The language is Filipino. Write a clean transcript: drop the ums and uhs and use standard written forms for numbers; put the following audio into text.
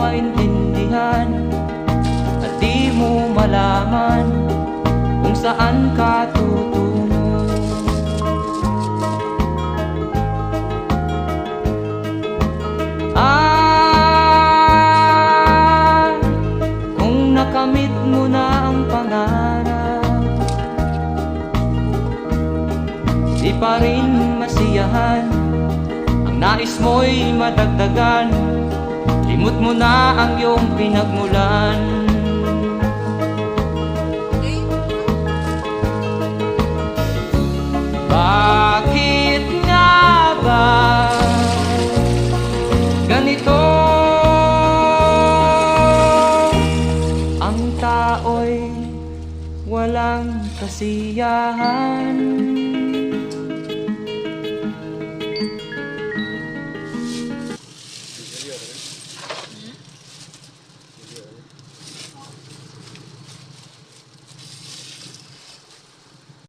maintindihan at di mo malaman kung saan ka tutungo. Kung nakamit mo na ang pangarap, di pa rin masiyahan, ang nais mo'y madagdagan, limot mo na ang iyong pinagmulan. Bakit nga ba ganito? Ang tao'y walang kasiyahan.